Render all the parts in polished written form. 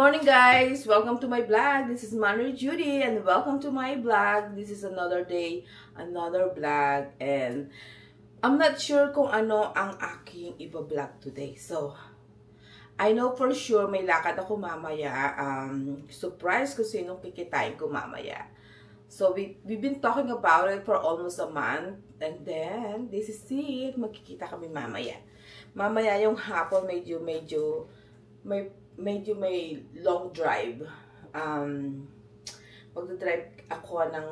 morning, guys! Welcome to my vlog. This is Manry Judy and welcome to my vlog. This is another day, another vlog, and I'm not sure kung ano ang aking iba-vlog today. So, I know for sure may lakad ako mamaya. Surprise ko sinong kikitain ko mamaya. So, we've been talking about it for almost a month. And then, this is it. Magkikita kami mamaya. Mamaya yung hapon medyo may long drive. Magdadrive ako ng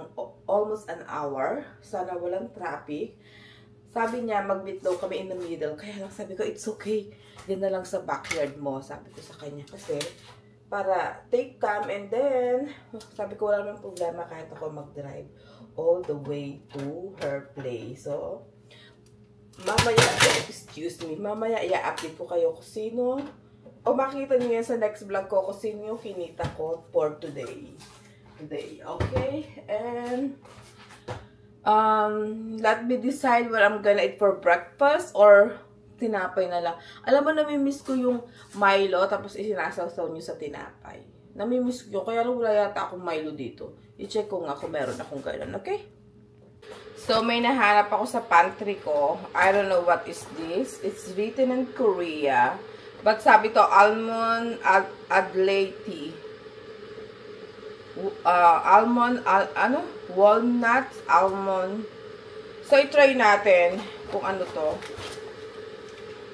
almost an hour. Sana walang traffic. Sabi niya, mag-meet daw kami in the middle. Kaya lang sabi ko, it's okay. Yan na lang sa backyard mo. Sabi ko sa kanya. Kasi, para take time and then, sabi ko, wala namang problema kahit ako mag-drive all the way to her place. So, mamaya, excuse me, mamaya i-update ko kayo kung sino. O makita niyo yan sa next vlog ko kung sino yung kinita ko for today. Okay? And, let me decide what I'm gonna eat for breakfast or tinapay na lang. Alam mo, namimiss ko yung Milo tapos isinasaw-saw nyo sa tinapay. Namimiss ko yun. Kaya wala yata akong Milo dito. I-check ko nga kung meron akong ganun. Okay? So, may nahanap ako sa pantry ko. I don't know what is this. It's written in Korea. But sabi to, almond adleti. Walnuts, almond. So, i-try natin kung ano to.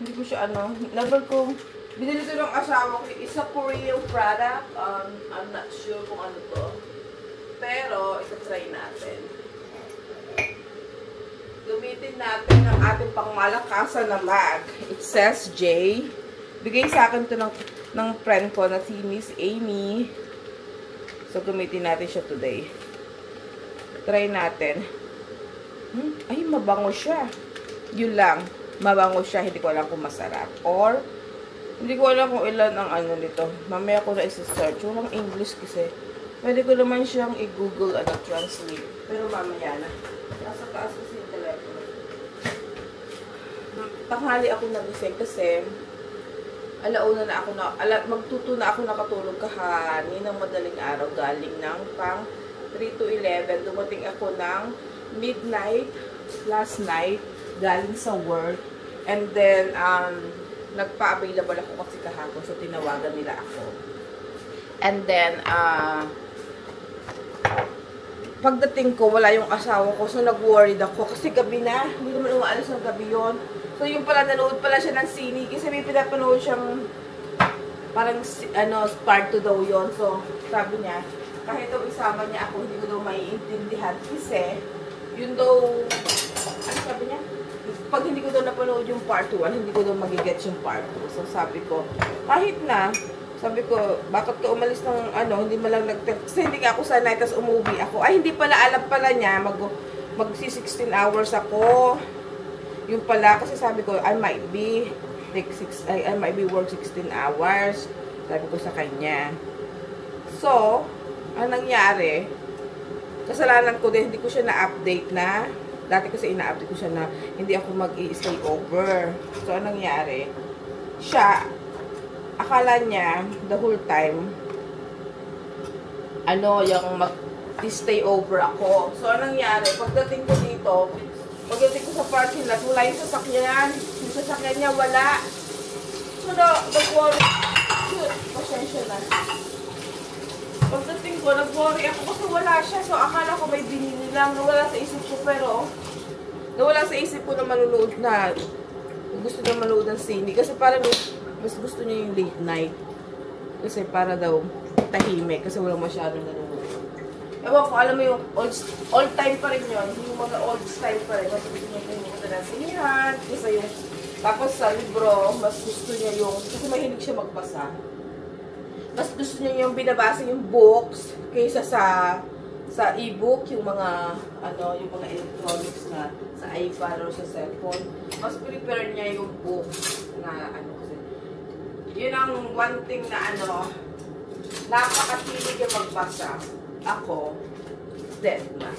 Hindi ko siya never ko, binili ko ng asawa ko. It's a Korean product. I'm not sure kung ano to. Pero, ito-try natin. Gamitin natin ang ating pangmalakasan na mag. It says J. Bigay sa akin to ng friend ko na si Miss Amy. So, gamitin natin siya today. Try natin. Ay, mabango siya. Yun lang. Mabango siya. Hindi ko alam kung masarap. Or, hindi ko alam kung ilan ang ano nito. Mamaya ko na isi-search. Walang English kasi. Pwede ko naman siyang i-google at translate. Pero mamaya na. Nasa taas kasi yung telepono. Tanghali ako nagising kasi alauna na ako magtuto na ako nakatulog kaninang madaling araw galing ng pang 3 to 11. Dumating ako ng midnight last night galing sa work. And then, nagpa-available ako kasi kahapon. So, tinawagan nila ako. And then, pagdating ko, wala yung asawa ko. So, nag-worried ako. Kasi gabi na. Hindi naman umaalis ng gabi yun. So, yung pala, nanood pala siya ng sine. Kasi may pinapanood siyang parang, part 2 daw yun. So, sabi niya, kahit daw isama niya ako, hindi ko daw maiintindihan. Kasi, yun daw, ano sabi niya? Pag hindi ko daw napanood yung part 1, hindi ko daw magigets yung part 2. So, sabi ko, kahit na, sabi ko, bakit ka umalis ng, hindi mo lang nag-text. Kasi hindi nga ako sanay, tapos umuwi ako. Ay, hindi pala, alam pala niya, mag-16 hours ako. Yung pala, kasi sabi ko, I might be work 16 hours. Sabi ko sa kanya. So, ang nangyari, kasalanan ko din, hindi ko siya na-update na. Dati kasi ina-update ko siya na hindi ako mag-i-stay over. So, ang nangyari, siya, akala niya, the whole time, yung mag-stay over ako. So, ang nangyari, pagdating ko dito, pagdating ko sa parking lot, wala yung sasakyan. Yung sasakyan niya, wala. So, nag-worry. Pasensya na. Pagdating ko, nag-worry ako kasi wala siya. So, akala ko may binili lang. Nawala sa isip ko, pero nawala sa isip ko na manunood na gusto na manood ng sine. Kasi parang mas gusto niya yung late night. Kasi para daw tahimik. Kasi walang masyadong nanonood. Ewan ko, alam mo yung old time pa rin yun. Yung mga old style pa rin. Mas gusto niya yung pumunta ng sinihan. Kasi yung, tapos sa libro, mas gusto niya yung, kasi mahilig siya magbasa. Mas gusto niya yung binabasa yung books kaysa sa e-book, yung mga, yung mga electronics na sa iPad or sa cellphone. Mas prepare niya yung book na, kasi. Yun ang one thing na, napakatilig yung magbasa. Ako, dead na.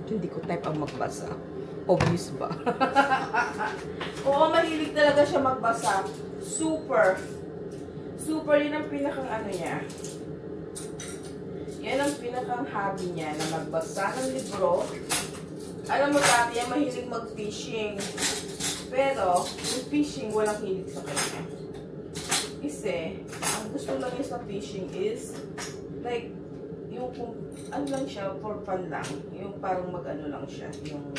Hindi ko type ang magbasa. Obvious ba? Oo, mahilig talaga siya magbasa. Super. Super, yun ang pinakang ano niya. Yan ang pinakang hobby niya na magbasa ng libro. Alam mo dati yan, mahilig mag-fishing. Pero, yung fishing, walang hilig sa kanya. Kasi, ang gusto lang niya sa fishing is, like, yung ano lang siya, for fun lang. Yung parang mag-ano lang siya. Yung,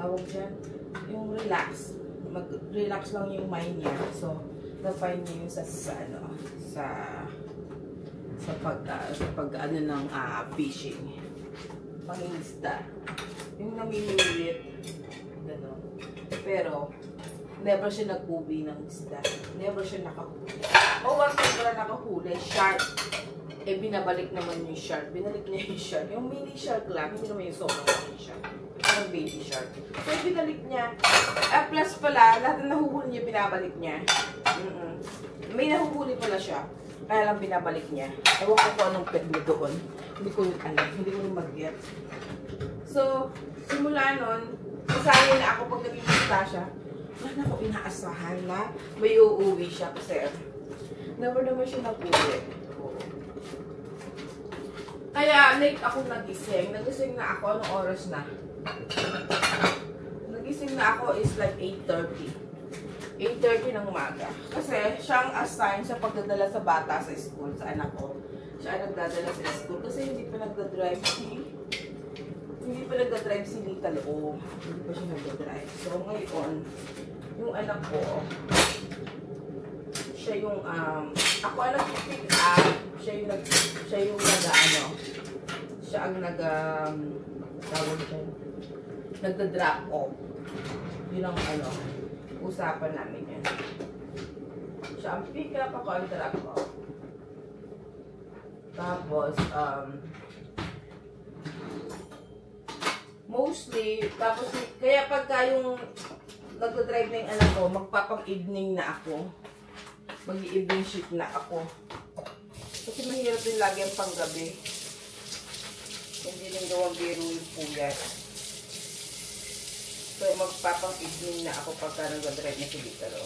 tawag dyan, yung relax. Mag-relax lang yung mind niya. So, na-find niya yung sa pag ano ng fishing. Pangingisda. Yung namimilit. Gano'n. Pero, never siya nag-uwi ng isda. Never siya nakahuli. O, one time wala nakahuli, shark. Eh, binabalik naman yung shark. Binalik niya yung shark. Yung mini shark lang, hindi naman yung sobrang mini shark. Yung baby shark. So, binalik niya. Plus pala, lahat na nahuhuli niya, binabalik niya. May nahuhuli pala siya. Kaya lang binabalik niya. Ewan ko kung anong pet mo doon. Hindi ko alam. Hindi ko mag-get. So, simula nun, kasali na ako pag nabibista siya. Wala na ako inaasahan na may uuwi siya. Kasi, never naman siya nag-uwi. Kaya, late ako nagising. Nagising na ako. Anong oras na? Nagising na ako is like 8:30. 8:30 ng umaga. Kasi siyang assign sa pagdadala sa bata sa school, sa anak ko. Siya ang nagdadala sa school kasi hindi pa nagdadrive si Lita Loo. Hindi pa siya nagdadrive. So ngayon, yung anak ko, siya yung, ako ang nag-pick up, siya ang tawag siya, nagda-drop off. Yun ang usapan namin yan. Siya ang pick up, ako ang drop off. Tapos, mostly, tapos, kaya pagka yung nagdadrive na yung anak ko, magpapang-evening na ako. Mag-i-evening shift na ako. Kasi mahirap din lagi ang panggabi. Hindi rin gawang biro yung puyat. So, magpapang-evening na ako pagka nag-drive na si Bitaro.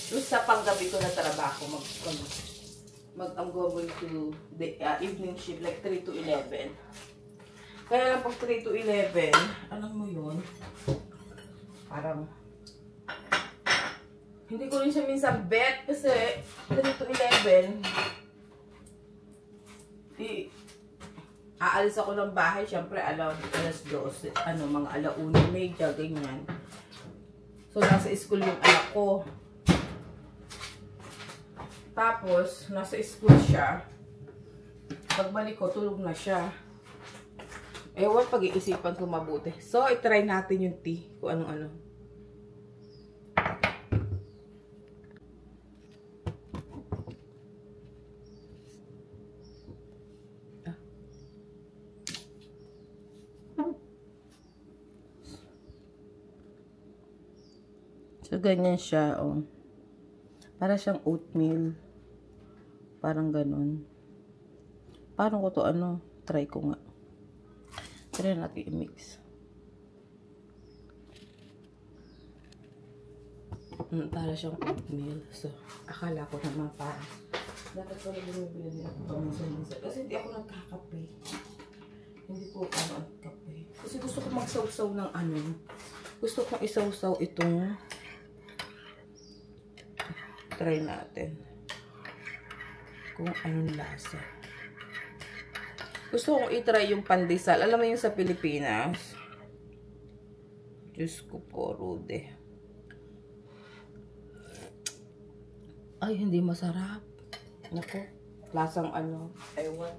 Doon sa panggabi ko na trabaho, I'm going to the evening shift, like 3 to 11. Kaya lang pag 3 to 11, alam mo yun, parang, hindi ko rin siya minsan bet kasi 3 to 11, aalis ako ng bahay, syempre alas 12, mga 1:30, ganyan. So, nasa school yung anak ko. Tapos, nasa school siya. Pagbalik ko, tulog na siya. Ewan, pag-iisipan ko mabuti. So, itry natin yung tea, kung ano-ano. So, ganyan siya, oh. Para siyang oatmeal. Parang ganun. Parang ko to, try ko nga. Try natin i-mix. Para siyang oatmeal. So, akala ko naman parang. Dapat ko na bumibili din ako paminsan-minsan. Kasi hindi ako nagkakape. Hindi ko nagkape. Kasi gusto ko magsawsaw ng Gusto kong isawsaw itong try natin kung anong lasa. Gusto kong itry yung pandesal. Alam mo yung sa Pilipinas? Diyos ko po, Rude. Ay, hindi masarap. Naku, lasang ewan.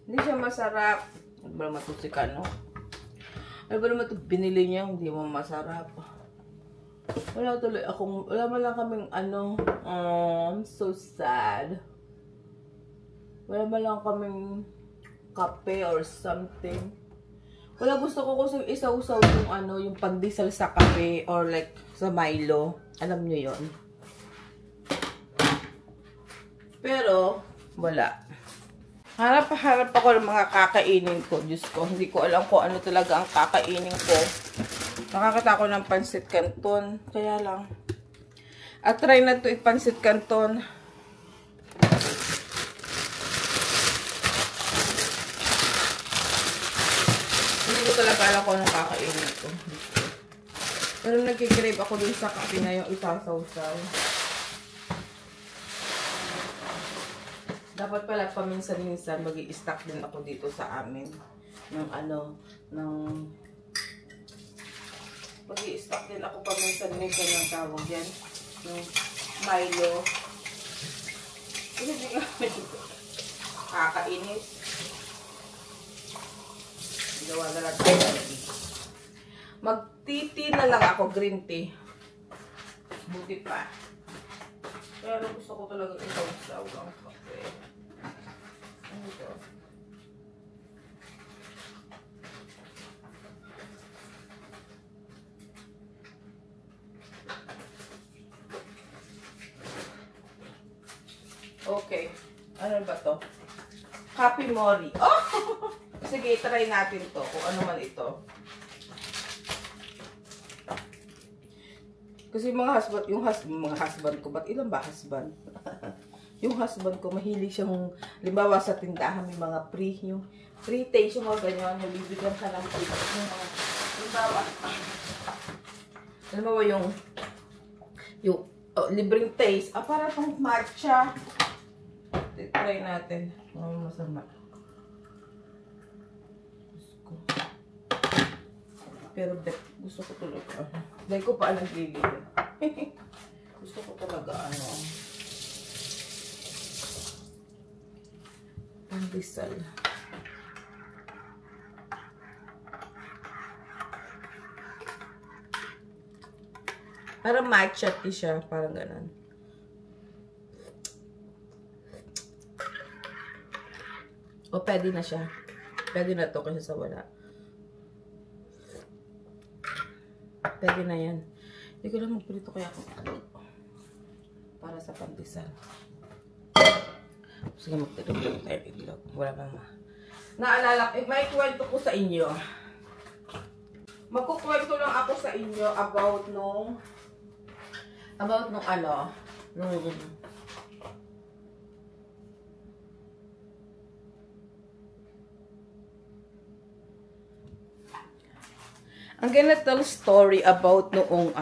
Hindi siya masarap. Ano ba naman ito si Kano? Ano ba naman ito binili niya? Hindi mo masarap. Wala tuloy akong, wala man lang kaming I'm so sad. Wala man lang kaming kape or something. Wala, gusto ko kasi isaw-saw yung yung pandesal sa kape or like sa Milo. Alam nyo yon. Pero, wala. Harap ako ng mga kakainin ko. Diyos ko, hindi ko alam kung ano talaga ang kakainin ko. Nakakita ko ng pansit canton. Kaya lang, At try na to ipansit canton. Hindi ko talaga alam kung anong kakainin ko. Pero nagkikrave ako dun sa kape na yung isasaw-saw. Dapat pala paminsan-minsan mag-i-stock din ako dito sa amin. Ng ano, ng... Mag-i-stock din ako paminsan-minsan ng tawag yan. Yung Milo. Kasi hindi kami kakainis. Gawa na lang tayo lagi. Mag-tea na lang ako, green tea. Buti pa. Pero gusto ko talaga isaw-saw ng kape. Ano ito? Okay. Ano ba to? Kape Mori. Oh! Sige, try natin to. Kung ano man ito. Kasi mga husband ko, ba't ilan ba husband? Yung husband ko, mahilig siyang, limbawa sa tindahan, may mga yung free taste, yung mga ganyan, nabibigyan ka ng free. Yung mga, limbawa yung libreng taste, para pang matcha. Try natin. Masama. Pero gusto ko talaga. Dahil ko pa alam bibili. Gusto ko talaga pandesal. Parang matcha tea siya. Parang ganun. O, pwede na siya. Pwede na to kasi sa wala. Pwede na yan. Hindi ko lang magprito kaya ako. Para sa pandesal. Sige, magtitipid tayo itlog. Wala mama. Naalala, may kwento ko sa inyo. Magkukwento lang ako sa inyo about nung I'm gonna tell story about nung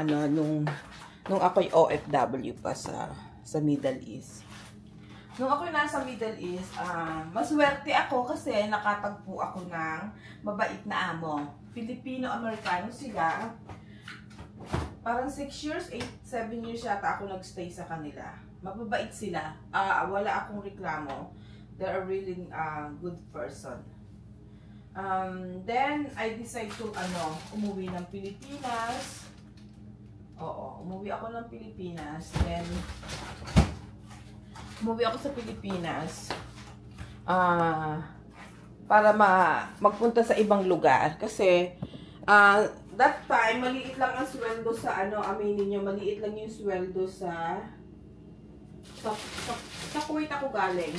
ako'y OFW pa sa Middle East. Nung ako'y nasa Middle East, maswerte ako kasi nakatagpo ako ng mabait na amo. Filipino-Amerikano sila. Parang 6 years, 7 years yata ako nagstay sa kanila. Mababait sila. Wala akong reklamo. They're a really good person. Then, I decide to, umuwi ng Pilipinas. Oo, umuwi ako ng Pilipinas. Then, umuwi ako sa Pilipinas. Para magpunta sa ibang lugar. Kasi, that time, maliit lang ang sweldo sa, aminin nyo, maliit lang yung sweldo sa Kuwait ako galing.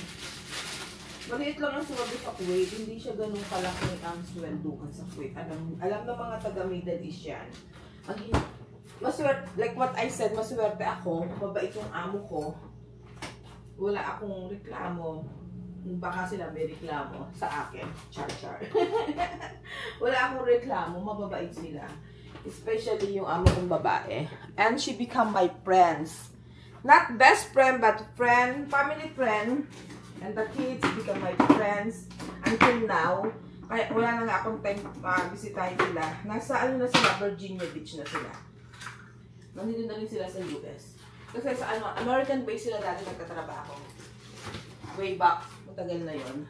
Maliit lang ang sweldo sa Kuwait, hindi siya ganun kalaki ang swelduhan sa Kuwait. Alam ng mga taga Middle East yan. Maswerte, like what I said, maswerte ako, mabait yung amo ko. Wala akong reklamo. Baka sila may reklamo sa akin. Char. Wala akong reklamo, mababait sila. Especially yung amo kong babae. And she become my friends. Not best friend, but friend, family friend. And the kids become my friends until now. Kaya wala na nga akong time bisitahin sila. Nasa na sila, Virginia Beach na sila. Nandito na rin sila sa US. Kasi sa American base sila dati nagtatrabaho. Way back, matagal na yon.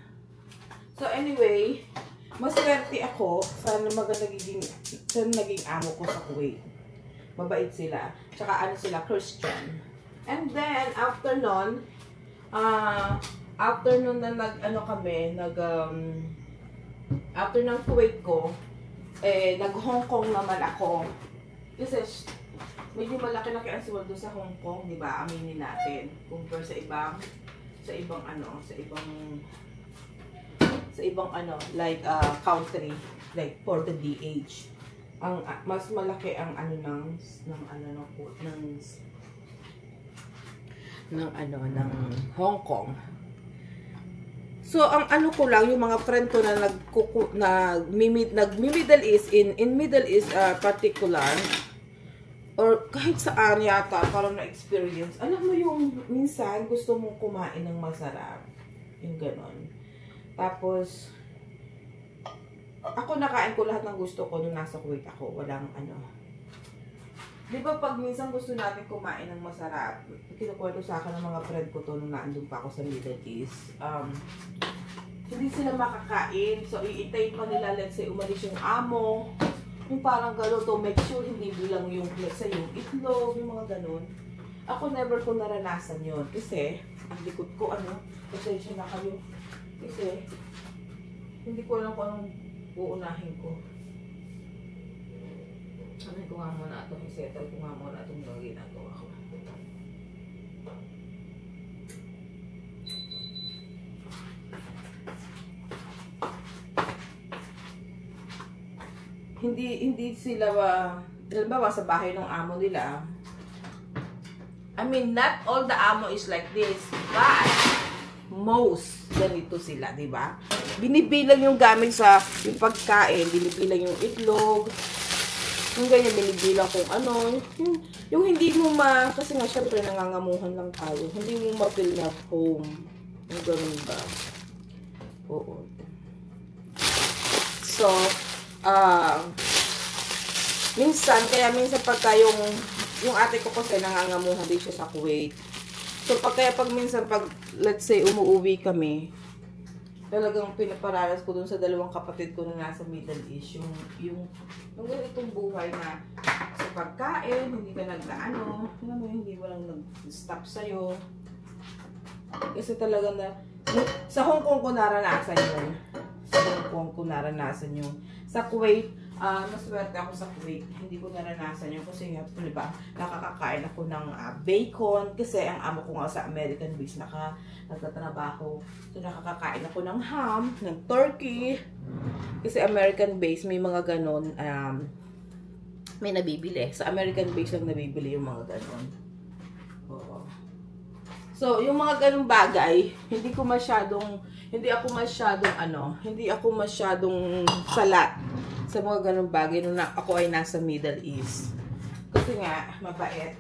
So anyway, maswerte ako sa naging amo ko sa Kuwait. Mabait sila. Tsaka sila, Christian. And then, after nun na after ng Kuwait ko, nag-Hong Kong naman ako. Kasi, medyo malaki-laki ang sweldo sa Hong Kong, di ba? Aminin natin. Compare sa ibang like country, like for the DH. Ang mas malaki ang ng Hong Kong. So, ang ano ko lang, yung mga friend ko na nag-Middle East, in Middle East particular, or kahit saan yata, parang na-experience. Alam mo yung minsan gusto mong kumain ng masarap. Yung ganon. Tapos, ako nakain ko lahat ng gusto ko nung nasa Kuwait ako. Walang ano. Di ba pag minsan gusto natin kumain ng masarap, kinukwento sa akin ng mga friend ko to nung naandun pa ako sa Middle East. Hindi sila makakain. So, iintayin pa nila, let's say, umalis yung amo. Yung parang gano'n to, make sure hindi bilang yung, let's say, yung itlog, yung mga gano'n. Ako never ko naranasan yun. Kasi, ang likod ko, pasensya na kayo. Kasi, hindi ko alam kung anong uunahin ko. Ko nga muna ito, isettle ko nga muna itong mga ginagawa ko. Hindi sila halimbawa sa bahay ng amo nila. I mean, not all the amo is like this, but most ganito sila, di ba? Binibilang yung gamit sa yung pagkain, binibilang yung itlog, yung ganyan, binibilang kung ano, yung hindi mo kasi nga syempre nangangamuhan lang tayo, hindi mo ma-feel na home. Yung ganun ba? Oo. So, minsan pagka yung ate ko kasi nangangamuhan din siya sa Kuwait. So, pag minsan, let's say, umuwi kami, talagang pinaparanas ko dun sa dalawang kapatid ko na nasa Middle East, yung ganitong buhay na sa pagkain, hindi ka hindi mo lang nag-stop sa'yo. Kasi talaga sa Hong Kong ko naranasan yun. Sa Kuwait, maswerte ako sa Kuwait. Hindi ko naranasan yun kasi nga, diba, nakakakain ako ng bacon kasi ang amo ko nga sa American base nagtatrabaho. So, nakakakain ako ng ham, ng turkey. Kasi American base, may mga ganon, may nabibili. Sa American base lang nabibili yung mga ganon. Oo. So, yung mga ganong bagay, hindi ako masyadong salat sa mga ganong bagay nung ako ay nasa Middle East. Kasi nga, mabait.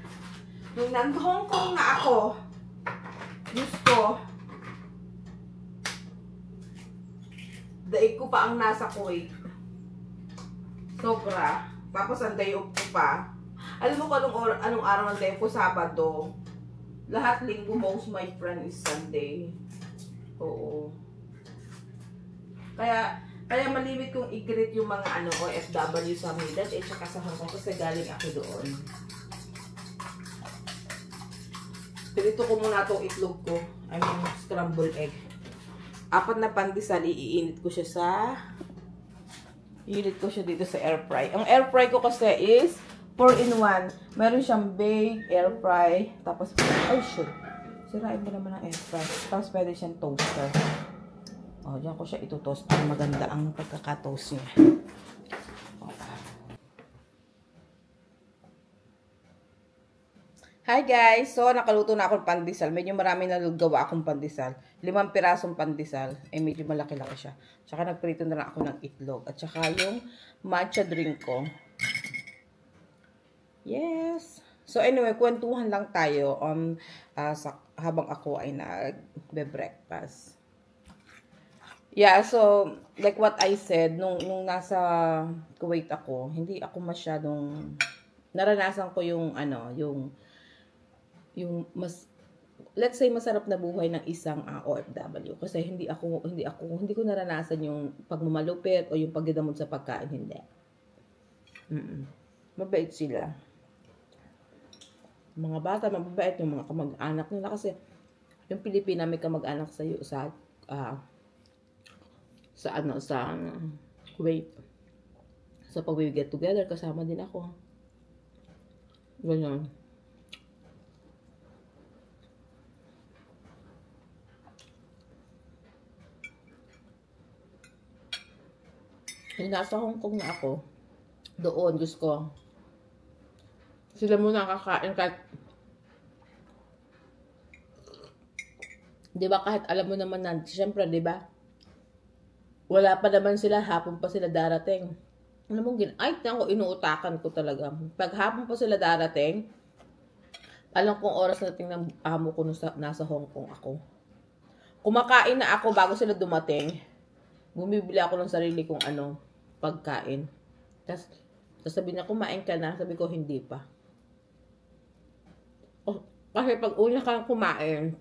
Nung nag-Hong Kong nga ako, gusto, daig ko pa ang nasa Kuwait. Sobra. Tapos ang day off ko pa. Alam mo kung anong araw ng day ko? Sabado. Lahat linggo, most my friend is Sunday. Oo. Kaya malimit kong i-greet yung mga OFW sa Middle East at sa Hong Kong kasi galing ako doon. Pilito ko muna itong itlog ko. I mean, scrambled egg. 4 na pandesal, iinit ko siya dito sa air fry. Ang air fry ko kasi is 4-in-1. Meron siyang bake, air fry, tapos, oh shoot, sirain mo naman ang air fry. Tapos pwede siyang toaster. O, diyan ko siya ito-toast. Maganda ang pagkaka-toast niya. Hi guys! So, nakaluto na ako ng pandesal. Medyo marami na gawa akong pandesal. 5 pirasong pandesal. Medyo malaki-laki siya. Tsaka nagprito na lang ako ng itlog. At tsaka yung matcha drink ko. Yes! So, anyway, kwentuhan lang tayo habang ako ay nagbe-breakfast. Yeah, so, like what I said, nung nasa Kuwait ako, hindi ako masyadong, naranasan ko yung let's say, masarap na buhay ng isang OFW. Kasi hindi ko naranasan yung pagmamalupit o yung pagdadamot sa pagkain, hindi. Mabait sila. Mga bata, mababait yung mga kamag-anak nila kasi yung Pilipina may kamag-anak sa Kuwait. So, pag we get together, kasama din ako. Ganyan. Yung nasa Hong Kong na ako, doon, gusto ko, sila muna kakain kahit Di ba kahit alam mo naman na, syempre, di ba? Wala pa naman sila, hapon pa sila darating. Alam mo, ay, tango, inuutakan ko talaga. Pag hapon pa sila darating, alam kong oras nating ng amo ko nasa Hong Kong ako. Kumakain na ako bago sila dumating. Bumibili ako ng sarili kong pagkain. Tapos, sasabihin niya, kumain ka na. Sabi ko, hindi pa. Kasi pag una kang kumain,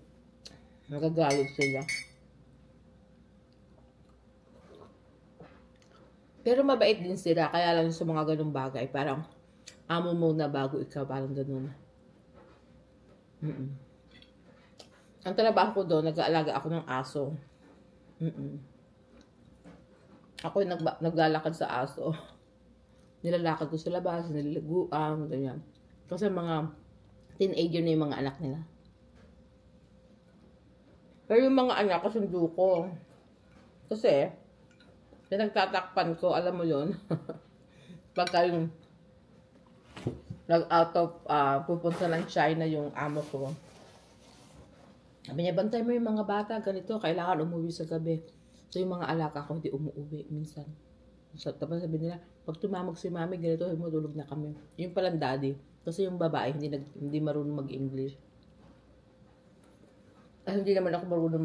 nagagalit sila. Pero mabait din sila. Kaya lang sa mga ganung bagay, parang amo muna bago ikaw. Parang ganun. Ang trabaho ko doon, nag-aalaga ako ng aso. Ako yung naglalakad sa aso. Nilalakad ko sa labas, nilalaguan, ganyan. Kasi mga teenager na yung mga anak nila. Pero yung mga anak, kasundo ko. Kasi, pinagtatakpan ko, alam mo yun. Pagka yung nag-out of, pupunta ng China yung amo ko. Sabi niya, bantay mo yung mga bata, ganito, kailangan umuwi sa gabi. So yung mga alaka ko, hindi umuwi minsan. So, tapos sabi nila, pag tumamag si mami, ganito, matulog na kami. Yung palang daddy. Kasi yung babae, hindi marunong mag-English. Hindi naman ako marunong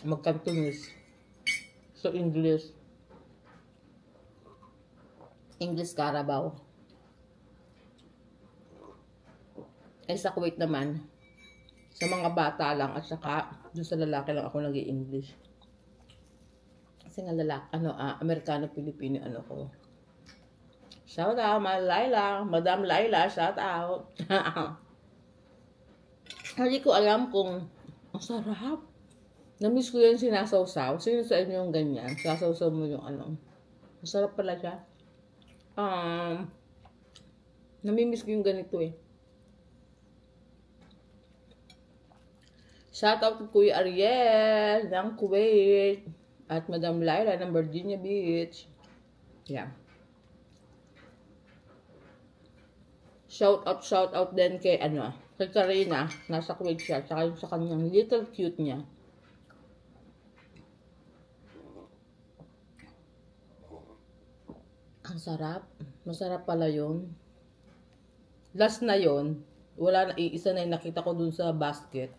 mag-Cantonese. So, English. English Carabao. Eh, sa Kuwait naman, sa mga bata lang at saka doon sa lalaki lang ako nag-i-English. Kasi nga lalaki, Amerikano-Pilipino ko. Shout out, Madam Laila, shout out. Hindi ko alam kung ang sarap. Namiss ko yung sinasawsaw. Sino sa inyo yung ganyan? Sasawsaw mo yung Masarap pala siya. Namimiss ko yung ganito eh. Shout out to Kuya Ariel ng Kuwait at Madam Laila ng Virginia Beach. Yeah. Shout out din kay kay Karina, nasa Kuwait siya, tsaka yung sa kanyang little cute niya. Ang sarap. Masarap pala yun. Last na yun, wala na, isa na yung nakita ko dun sa basket.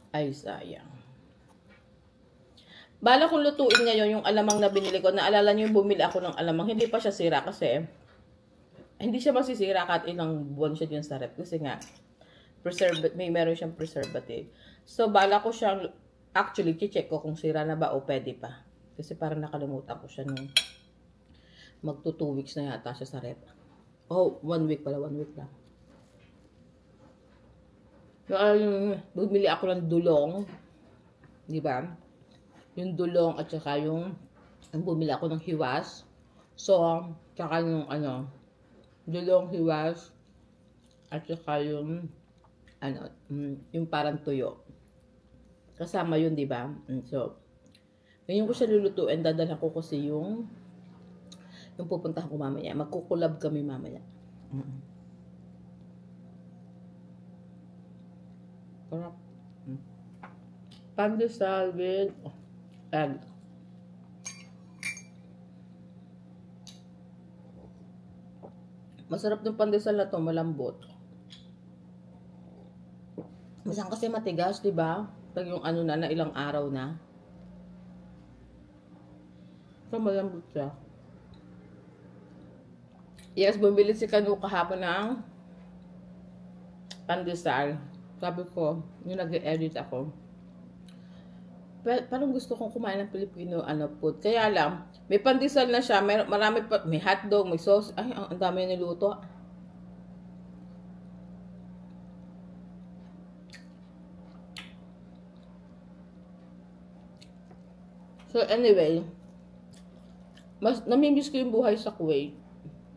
Ay, sayang. Bala kong lutuin ngayon yung alamang na binili ko. Naalala nyo yung bumili ako ng alamang. Hindi pa siya sira kasi hindi siya masisira kahit ilang buwan siya dyan sa rep. Kasi nga, meron siyang preservative. So, bala ko siyang, actually, check ko kung sira na ba o pwede pa. Kasi parang nakalimutan ko siya nung magto 2 weeks na yata siya sa rep. Oh, 1 week pala, 1 week lang. Bumili ako ng dulong. Di ba? Yung dulong at saka yung bumili ako ng hiwas. So, saka yung dulong, hiwas at saka yung yung parang tuyo. Kasama yun, di ba? So, ngayon ko siya lulutuin, dadalhan ko kasi yung pupuntahan ko mamaya. Magkukulab kami mamaya. Parang pandesal with egg. Masarap ng pandesal na to, malambot. Masang kasi matigas, di ba? Pag yung na ilang araw na. So, malambot siya. Yes, bumili si Kanu kahapon ng pandesal. Sabi ko, yung nag-edit ako, parang gusto kong kumain ng Filipino food. Kaya lang, may pandesal na siya, marami pa, may hotdog, may sauce. Ay, ang dami niluto. So anyway, namimiss ko yung buhay sa Kuwait.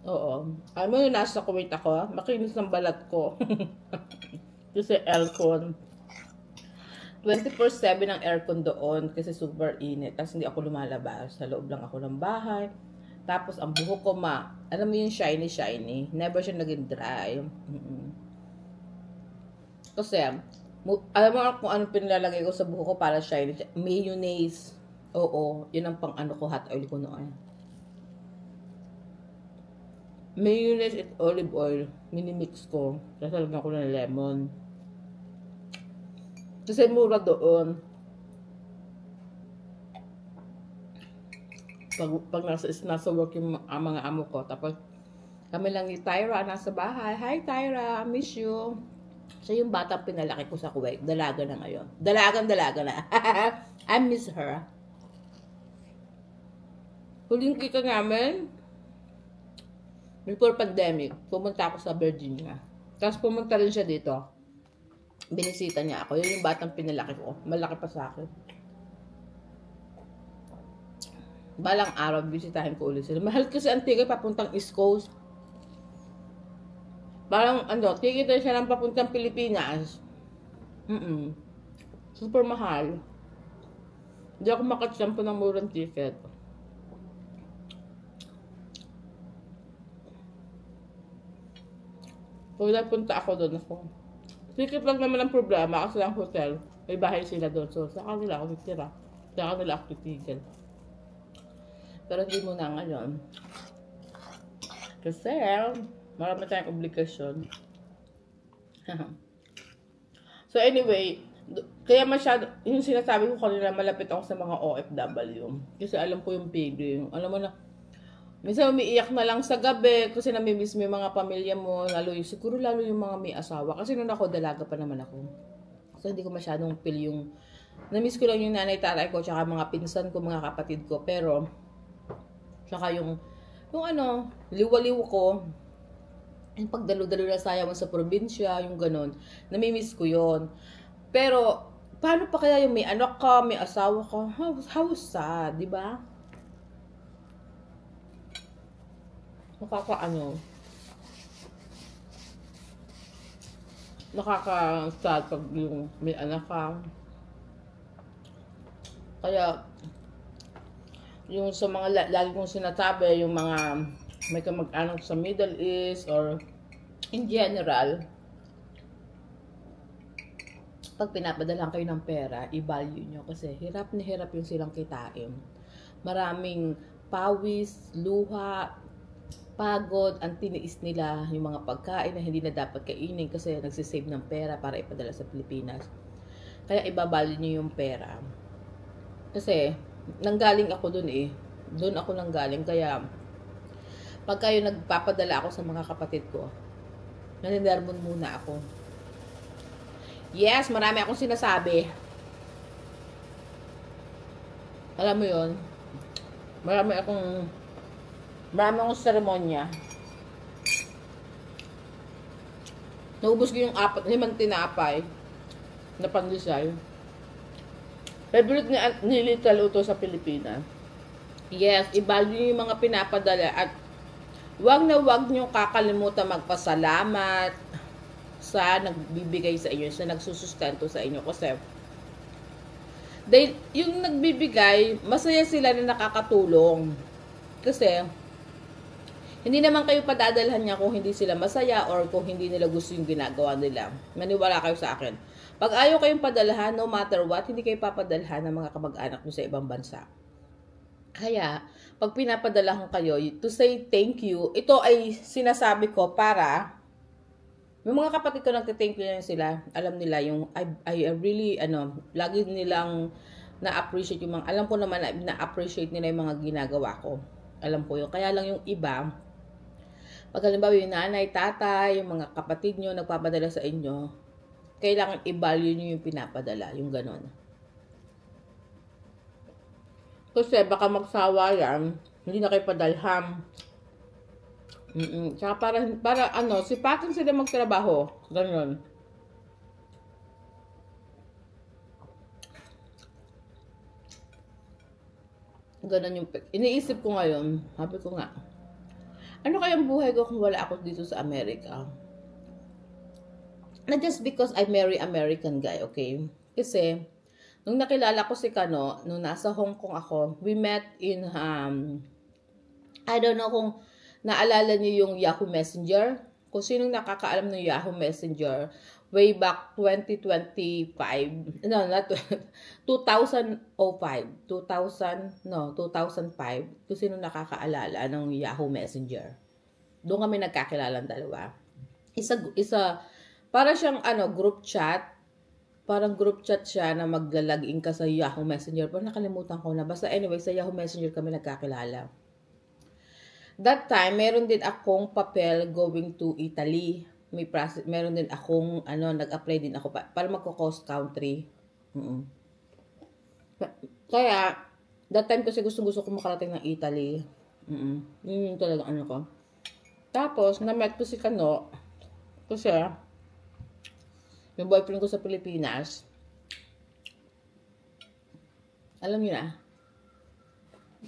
Oo. Alam mo yung nasa Kuwait ako, makinis ng balat ko. Kasi aircon. 24/7 ang aircon doon kasi super init. Tapos hindi ako lumalabas. Sa loob lang ako ng bahay. Tapos ang buhok ko alam mo yung shiny. Never siya naging dry. Kasi Alam mo kung ano pinilalagay ko sa buhok ko para shiny? Mayonnaise. Oo, yun ang pang ano ko, hot oil ko noon. Mayonnaise at olive oil. Minimix ko. Sasalagyan ko ng lemon. Kasi mura doon. Pag nasa work yung mga amo ko. Tapos, kami lang ni Tyra nasa bahay. Hi Tyra, I miss you. Siya yung batang pinalaki ko sa Kuwait. Dalaga na ngayon. Dalaga na. I miss her. Huling kita namin, before pandemic, pumunta ako sa Virginia. Tapos pumunta rin siya dito. Binisita niya ako. Yun yung batang pinalaki ko. Malaki pa sa akin. Balang araw, bisitahin ko ulit sila. Mahal kasi ang ticket papuntang East Coast. Parang, ticket na siya ng papuntang Pilipinas. Super mahal. Hindi ako makatsampo ng murang ticket. Pag napunta ako doon, ticket lang naman ang problema kasi ang hotel, may bahay sila doon. So, sa kanila ako titira. Sa kanila ako titigil. Pero hindi mo na ngayon. Kasi, marami tayong obligasyon. So anyway, kaya masyado, yung sinasabi ko kanina, malapit ako sa mga OFW. Kasi alam ko yung feeling. Alam mo na, minsan umiiyak na lang sa gabi kasi namimiss mo yung mga pamilya mo. Siguro lalo yung mga may asawa. Kasi noon ako, dalaga pa naman ako. So hindi ko masyadong feel yung, namiss ko lang yung nanay, tatay ko, tsaka mga pinsan ko, mga kapatid ko. Pero, tsaka yung liwaliw ko, yung pagdalo-dalo na sayawan sa probinsya, yung ganon, namimiss ko yon. Pero, paano pa kaya yung may anak ka, may asawa ka? How sad, di ba? Nakaka-sad pag yung may anak ka. Kaya, yung sa mga lagi kong sinasabi, yung mga may kamag-anak sa Middle East or in general, pag pinapadala kayo ng pera, i-value nyo kasi hirap na hirap yung silang kitain. Maraming pawis, luha, pagod, ang tiniis nila yung mga pagkain na hindi na dapat kainin kasi nagsisave ng pera para ipadala sa Pilipinas. Kaya i-value nyo yung pera. Kasi, nanggaling ako dun eh. Doon ako nanggaling. Kaya, pag kayo nagpapadala ako sa mga kapatid ko, naninermon muna ako. Yes, marami akong sinasabi. Alam mo yun, marami akong seremonya. Naubos ko yung 5 tinapay na pandesal. Favorite ni Little Uto sa Pilipinas. Yes, i-value yung mga pinapadala at wag na wag nyo kakalimutan magpasalamat sa nagbibigay sa inyo, sa nagsusustento sa inyo. Kasi yung nagbibigay, masaya sila na nakakatulong. Kasi hindi naman kayo padadalhan niya kung hindi sila masaya or kung hindi nila gusto yung ginagawa nila. Maniwala kayo sa akin. Pag ayaw kayong padalhan, no matter what, hindi kayo papadalhan ng mga kamag-anak nyo sa ibang bansa. Kaya, pag pinapadalahan kayo, to say thank you, ito ay sinasabi ko para, yung mga kapatid ko nagte-thank you na sila, alam nila yung, I really, lagi nilang na-appreciate yung mga, alam ko naman na-appreciate nila yung mga ginagawa ko. Alam ko yun. Kaya lang yung iba, pag halimbawa yung nanay, tatay, yung mga kapatid nyo nagpapadala sa inyo, kailangan i-value nyo yung pinapadala, yung ganon. Kasi baka magsawa yan, hindi na kayo padalham. Tsaka para sipatin sila magtrabaho. Ganon. Ganon yung, iniisip ko ngayon, sabi ko nga, ano kayang buhay ko kung wala ako dito sa Amerika? Not just because I marry American guy, okay? Kasi, nung nakilala ko si Kano, nung nasa Hong Kong ako, we met in, I don't know kung naalala niyo yung Yahoo Messenger. Kung sinong nakakaalam ng Yahoo Messenger, way back 2025. No, not 2005. 2005. Kung sino nakakaalala ng Yahoo Messenger. Doon kami nagkakilala ng dalawa. Para siyang group chat. Parang group chat siya na maglalagin ka sa Yahoo Messenger. Pero nakalimutan ko na. Basta anyway, sa Yahoo Messenger kami nagkakilala. That time, meron din akong papel going to Italy. Meron din akong, nag-apply din ako para magko-coast country. Kaya, that time kasi gusto ko makarating ng Italy. Yun yung talagang ko. Tapos, na-met ko si Kano. Kasi, yung boyfriend ko sa Pilipinas, alam niyo na,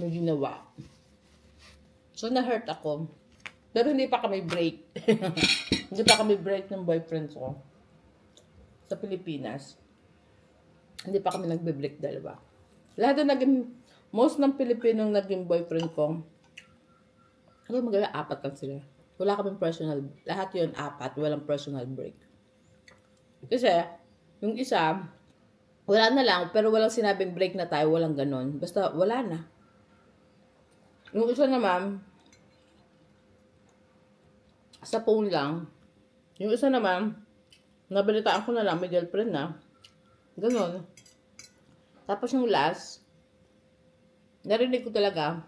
yung ginawa. So, na-hurt ako. Pero hindi pa kami break. Hindi pa kami break ng boyfriend ko sa Pilipinas. Hindi pa kami nagbe-break dalawa. Lahat na most ng Pilipinong naging boyfriend ko, apat lang sila. Wala kaming personal, lahat yun 4, walang personal break. Kasi, yung isa, wala na lang, pero walang sinabing break na tayo, walang ganon. Basta, wala na. Yung isa naman, sa phone lang. Yung isa naman, nabalitaan ko na lang, may girlfriend na. Ganon. Tapos yung last, narinig ko talaga,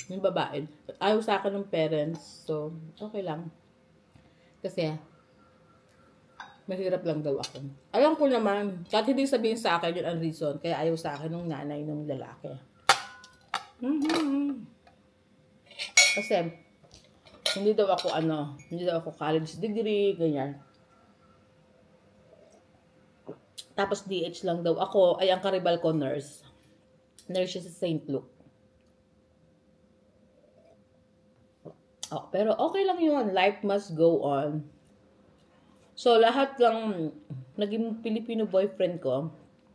yung babae, ayaw sa akin ng parents. So, okay lang. Kasi, mahirap lang daw ako. Alam ko naman, kahit hindi sabihin sa akin yun ang reason, kaya ayaw sa akin ng nanay ng lalaki. Kasi, hindi daw ako college degree, ganyan. Tapos DH lang daw ako, ay ang karibal ko nurse. Nurse siya sa St. Luke. Pero okay lang yun, life must go on. So, lahat lang naging Filipino boyfriend ko,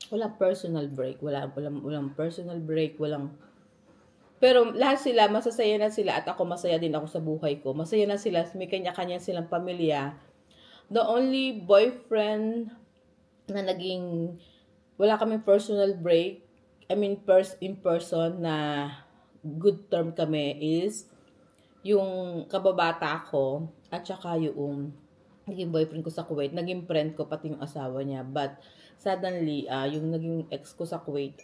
walang personal break, walang personal break, pero lahat sila, masasaya na sila at ako masaya din ako sa buhay ko. Masaya na sila, may kanya-kanya silang pamilya. The only boyfriend na wala kaming personal break, in person na good term kami is yung kababata ko at saka yung naging boyfriend ko sa Kuwait, naging friend ko pati yung asawa niya. But suddenly, yung naging ex ko sa Kuwait,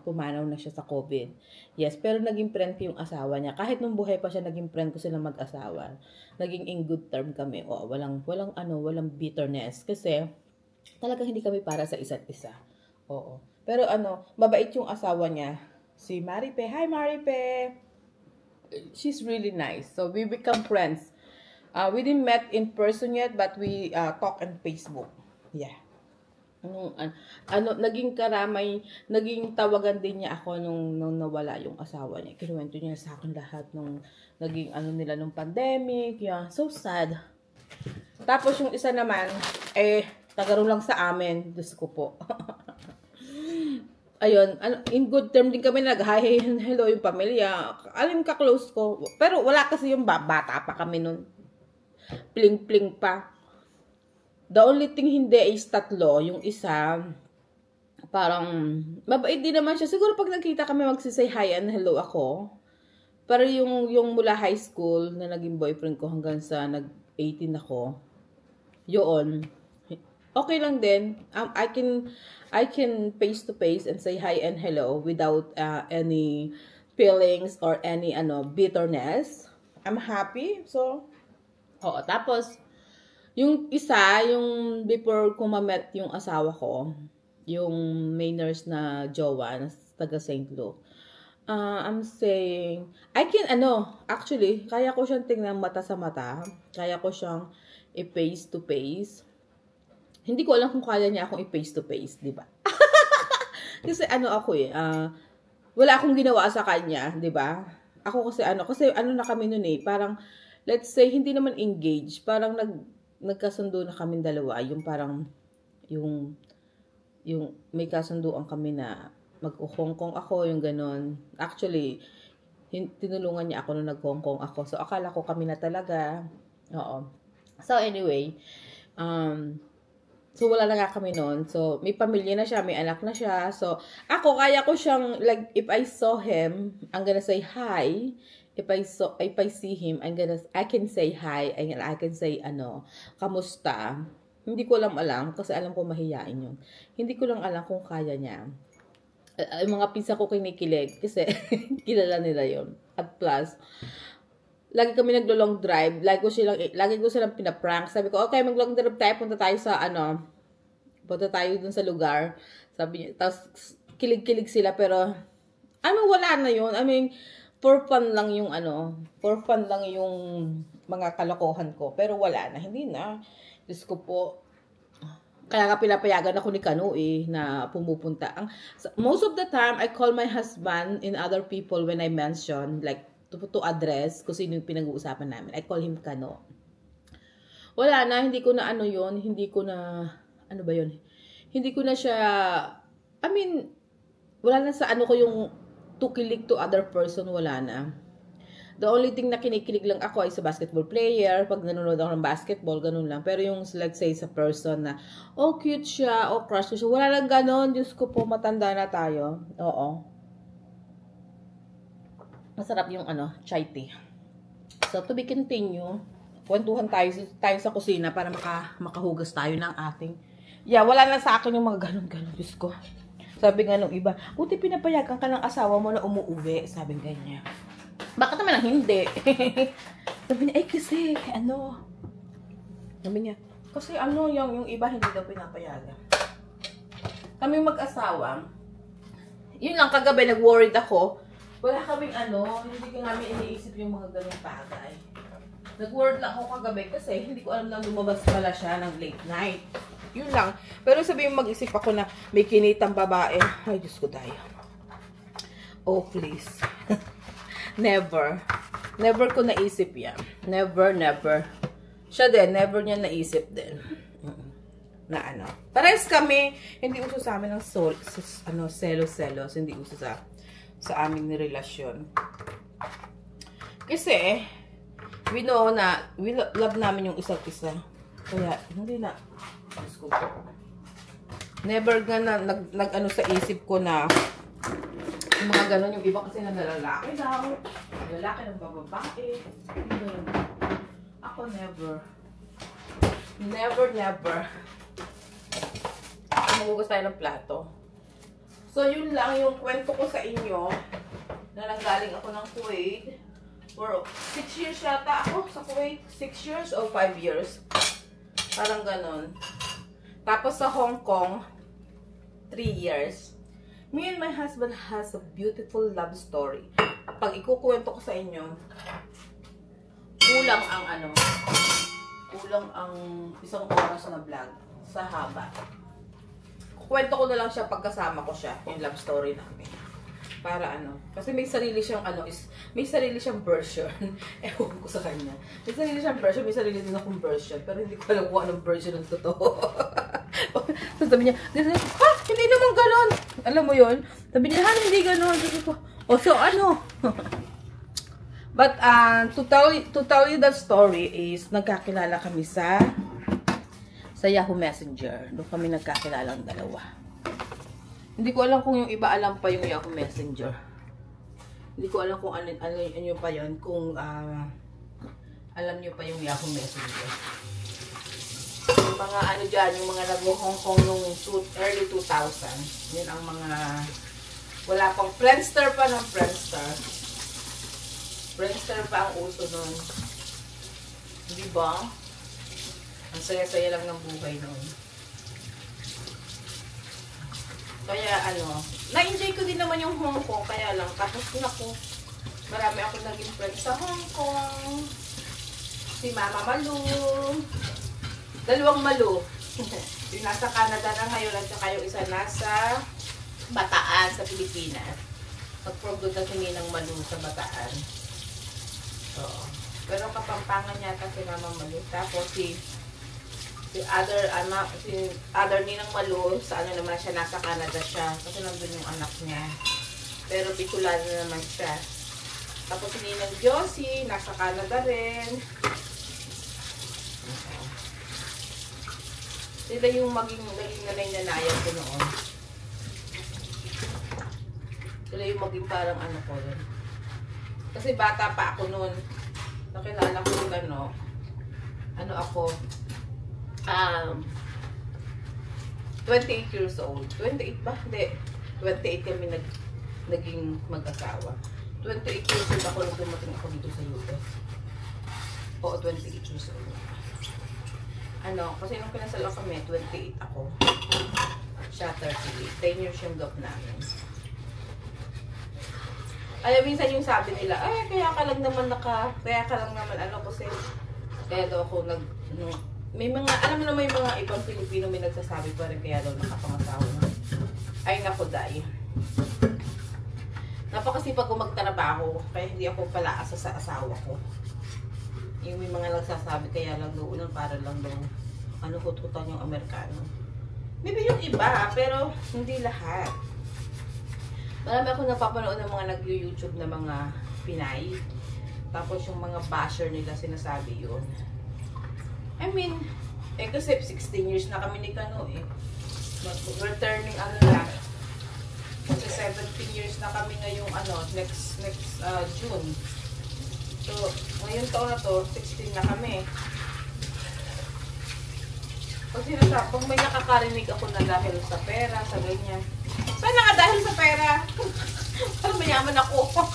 pumanaw na siya sa COVID. Yes, pero naging friend ko yung asawa niya. Kahit nung buhay pa siya, naging friend ko sila mag-asawa. Naging in good term kami. Walang bitterness. Kasi, talagang hindi kami para sa isa't isa. Oo. Pero mabait yung asawa niya. Si Maripe. Hi, Maripe! She's really nice. So, we become friends. We didn't met in person yet, but we talk on Facebook. Yeah. Naging tawagan din niya ako nung nawala yung asawa niya. Kinuwento niya sa akin lahat nung naging nila nung pandemic. Yeah, so sad. Tapos yung isa naman, taga lang sa amin. Diyos ko po. Ayun, in good term din kami nag-hi, hello yung pamilya. Alam ka-close ko. Pero wala kasi yung bata pa kami nun. Pling-pling pa. The only thing hindi is 3. Yung isa, parang, mabait din naman siya. Siguro pag nagkita kami, magsisay hi and hello ako. Pero yung mula high school, na naging boyfriend ko hanggang sa nag-18 ako, yun, okay lang din. I can face to face and say hi and hello without any feelings or any bitterness. I'm happy. So, tapos, yung isa, yung before ko ma-met yung asawa ko, yung may nurse na jowa, na taga St. Luke, I'm saying, actually, kaya ko siyang tingnan mata sa mata, kaya ko siyang i-face to face. Hindi ko alam kung kaya niya akong i-face to face, di ba? Kasi wala akong ginawa sa kanya, di ba? Ako kasi na kami nun parang, let's say, hindi naman engaged, parang nagkasundo na kami dalawa, yung parang, yung may kasunduan kami na mag-Hong Kong ako, yung ganon. Actually, tinulungan niya ako nung nag-Hong Kong ako. So, akala ko kami na talaga. Oo. So, anyway, So, wala na nga kami noon. So, may pamilya na siya, may anak na siya. So, ako, kaya ko siyang, like, if I saw him, I'm gonna say hi. If I see him, I can say hi. I can say, kamusta? Hindi ko alam, kasi alam ko mahiyain yun. Hindi ko lang alam kung kaya niya. Yung mga pinsa ko kinikilig, kasi kilala nila yun. At plus, lagi kami naglo-long drive. Lagi ko silang pinaprank. Sabi ko, okay, mag-long drive tayo. Punta tayo dun sa lugar. Sabi niya, tapos kilig-kilig sila. Pero, wala na yun. For fun lang yung mga kalokohan ko. Pero wala na. Hindi na. Diyos ko po. Kaya nga pinapayagan ako ni Kanu na pumupunta. Most of the time, I call my husband and other people when I mention, like, to address kung sino yung pinag-uusapan namin. I call him Kano. Wala na, hindi ko na hindi ko na siya, wala na sa ko yung tukilig to other person, wala na. The only thing na kinikilig lang ako ay sa basketball player, pag nanonood ako ng basketball, ganun lang. Pero yung, let's say, sa person na, cute siya, crush ko siya, wala lang ganun. Diyos ko po, matanda na tayo. Oo. Masarap yung chai tea. So, to be continue, kwentuhan tayo sa kusina para makahugas tayo ng ating. Yeah, wala na sa akin yung mga ganun-ganun. Diyos ko. Sabi nga nung iba, buti pinapayagan ka ng asawa mo na umuuwi. Sabi nga niya. Bakit naman ang hindi? Sabi niya, kasi, Sabi niya, kasi yung iba hindi daw pinapayagan. Kami mag-asawa, yun lang kagabi, nag-worried ako. Wala kaming hindi ko namin iniisip yung mga ganung bagay. Nag-word lang ako kagabi kasi hindi ko alam na lumabas pala siya ng late night. Yun lang. Pero sabihin mag-isip ako na may kinitang babae. Ay, Diyos ko tayo. Oh, please. Never. Never ko naisip yan. Never, never. Siya din, never niya naisip din. Na Parehas kami, hindi uso sa amin ng selos-selos. Hindi uso sa aming relasyon. Kasi, we know na, we love namin yung isa't isa. Kaya, hindi na. Never nga na, sa isip ko na, yung mga ganon, yung iba kasi na lalaki daw. Lalaki ng bababae. Ako, never. Never, never. Magugas tayo ng plato. So, yun lang yung kwento ko sa inyo na nanggaling ako ng Kuwait. For 6 years yata ako sa Kuwait. 6 years or 5 years. Parang ganon. Tapos sa Hong Kong, 3 years. Me and my husband has a beautiful love story. Pag ikukwento ko sa inyo, kulang ang isang oras na vlog sa haba. Kwento ko na lang siya pagkasama ko siya, yung love story namin. Para kasi may sarili siyang may sarili siyang version. Ewan ko sa kanya. May sarili siyang version, may sarili din akong version. Pero hindi ko alam kung anong version ng totoo. So sabi niya, hindi naman ganon. Alam mo yun? Sabi niya, hindi ganon. Sabi ko, so But, to tell you the story is, nagkakilala kami sa Yahoo Messenger. Doon kami nagkakilala ang dalawa. Hindi ko alam kung yung iba alam pa yung Yahoo Messenger. Hindi ko alam kung ano pa yun. Kung alam nyo pa yung Yahoo Messenger. Yung mga dyan, yung mga nag-Hong Kong nung early 2000. Yun ang mga, wala pang Friendster pa ng Friendster. Friendster pa ang uso nun. Diba? Ang saya-saya lang ng buhay noon. Kaya na-enjoy ko din naman yung Hong Kong. Kaya lang, tapos marami ako naging friends sa Hong Kong. Si Mama Malu. Dalawang Malu. Yung nasa Canada na ngayon at saka yung isa nasa Bataan sa Pilipinas. Mag-pro-good na si Ninang Malu sa Bataan. Pero Kapampangan yata si Mama Malu. Tapos si other Ninang Malu, sa naman siya, nasa Canada siya. Kasi nandun yung anak niya. Pero Bicolano naman siya. Tapos si Ninang Josie, nasa Canada rin. Si Sila yung naging nanay-nanayan ko noon. Sila yung maging parang ano ko yun. Kasi bata pa ako noon. Nakilala ko yung ano ako, 28 years old. 28 ba? Hindi. 28 kami naging mag-asawa. 28 years old ako nung dumating ako dito sa US. Oo, 28 years old. Kasi nung pinasal kami, 28 ako. Siya 38. 10 years yung gap namin. Ay, minsan yung sabi nila, ay, kaya ka lang naman kasi, kaya daw ako may mga, alam mo na may mga ibang Pilipino may nagsasabi pa rin, kaya daw nakapangasawa na. Ay, naku, dahil. Napakasipag ko magtrabaho, kaya hindi ako palaasa sa asawa ko. Yung may mga nagsasabi, kaya lang daw, para lang daw, hututan yung Amerikano. Maybe yung iba, pero hindi lahat. Marami ako napapanood ng mga nag-YouTube na mga Pinay. Tapos yung mga basher nila sinasabi yun. I mean, kasi 16 years na kami ni Kano eh. Returning na. Kasi 17 years na kami ngayong next June. So, ngayong taon na to, 16 na kami. Kasi pag may nakakarinig ako na dahil sa pera, sa ganyan. Sana nga dahil sa pera. Parang mayaman ako.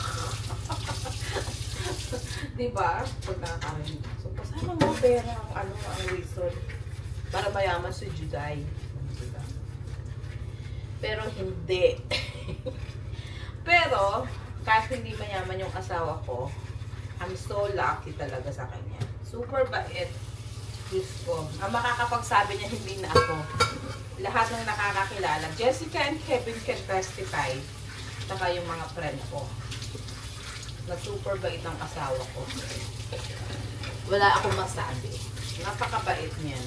Diba? Pag nakakarinig. So, pasama mo pera ang reason. Para mayaman si Juday. Pero hindi. Pero, kahit hindi mayaman yung asawa ko, I'm so lucky talaga sa kanya. Super bait. Diyos ko. Ang makakapagsabi niya, hindi na ako. Lahat ng nakakakilala. Jessica and Kevin can testify. Saka yung mga friend ko. Na super bait ang asawa ko. Wala akong masabi. Napakabait niyan.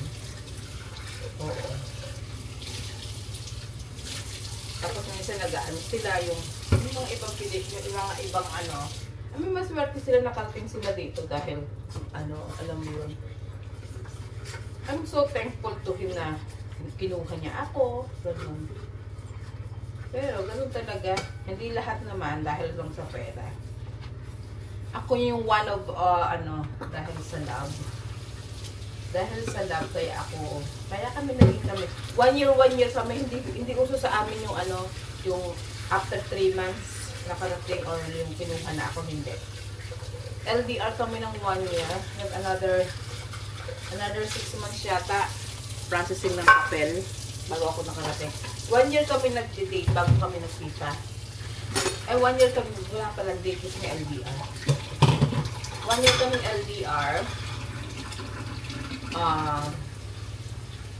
Oo. Tapos minsan sila yung mga ibang I mean, mas swerte sila nakarating sila dito dahil alam mo yun. I'm so thankful to him na kinuha niya ako. Ganun. Pero ganun talaga. Hindi lahat naman dahil lang sa pera. Ako yung one of, dahil sa love. Dahil sa love, kaya kami naging kami. 1 year kami, hindi uso sa amin yung yung after 3 months nakarating or yung kinuha na ako, hindi. LDR kami ng 1 year, another 6 months yata, processing ng papel, bago ako nakarating. 1 year kami nag-date, bago kami nagkita. 1 year kami, wala palang date kasi may LDR. 1 year kami LDR.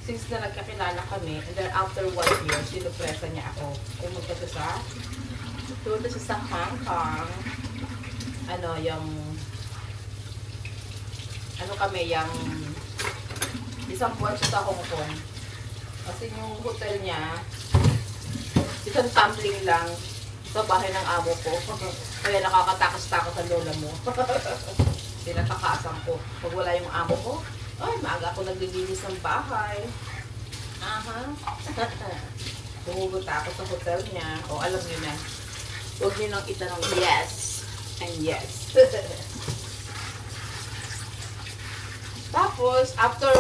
Since na nagkakilala kami, and then after 1 year, sinupresa niya ako. Pumunta siya sa Hong Kong. Yung isang buwan siya sa Hong Kong. Kasi yung hotel niya, isang tumbling lang sa bahay ng amo ko. Kaya nakakatakas-takas ang lola mo. Tinatakasan ko. Pag wala yung amo ko, ay, maaga ako naglilinis ng bahay. Pumugunta ako sa hotel niya. O, alam niyo na. Huwag niyo nang itanong yes and yes. Tapos, after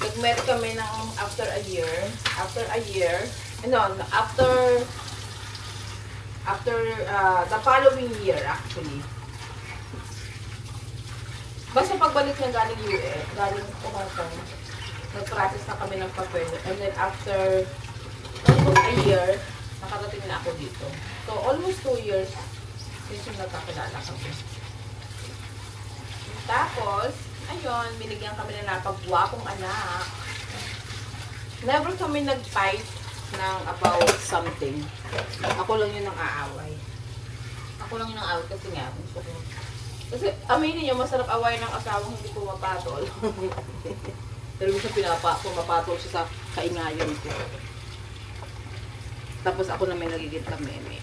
nag-met kami after a year, the following year actually. Basta pagbalik niya galing Hong Kong, nag-process na kami ng papel. And then after a year, nakarating na ako dito. So, almost 2 years since yung nagkakilala kami. Tapos, ayun, binigyan kami na napagwapong anak. Never kami nag-fight ng about something. Ako lang yun ang aaway. Kasi nga, kasi aminin niyo, masarap away ng asawang hindi pumapatol. Pero minsan pumapatol siya sa kaingayan ko. Tapos ako na may nagigit na meme.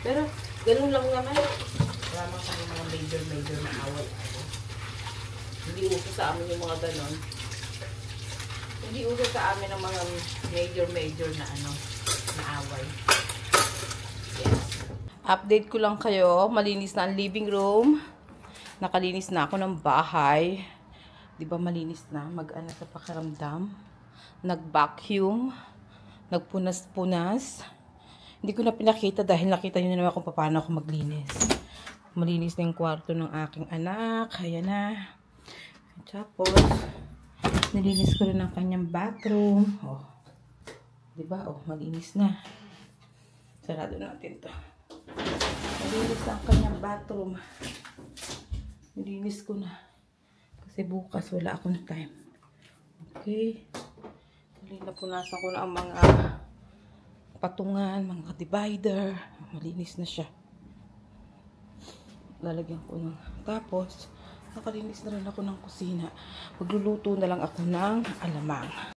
Pero, ganun lang naman. Wala man kami mga major na away. Hindi uso sa amin yung mga ganon. Hindi uso sa amin ng mga major na na away. Yes. Update ko lang kayo. Malinis na ang living room. Nakalinis na ako ng bahay. Di ba malinis na? Mag-ana sa pakiramdam. Nag-vacuum. Nagpunas-punas. Hindi ko na pinakita dahil nakita nyo naman kung paano ako maglinis. Malinis na yung kwarto ng aking anak. Ayan na. Tapos, nilinis ko rin ang kanyang bathroom. Oh. Diba? Oh, malinis na. Sarado natin to. Nilinis na ang kanyang bathroom. Nilinis ko na. Kasi bukas wala akong time. Okay. Punasan ko na ang mga patungan, mga divider. Malinis na siya. Lalagyan ko ng... Tapos, nakalinis na rin ako ng kusina. Magluluto na lang ako ng alamang.